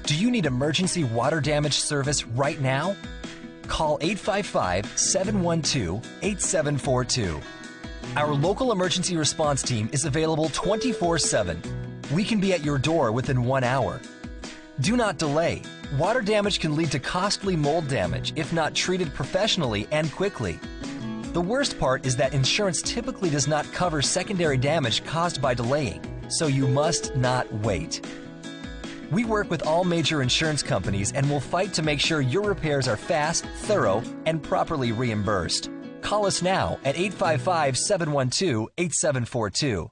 Do you need emergency water damage service right now? Call 855-712-8742. Our local emergency response team is available 24/7. We can be at your door within 1 hour. Do not delay. Water damage can lead to costly mold damage if not treated professionally and quickly. The worst part is that insurance typically does not cover secondary damage caused by delaying, so you must not wait. We work with all major insurance companies and will fight to make sure your repairs are fast, thorough, and properly reimbursed. Call us now at 855-712-8742.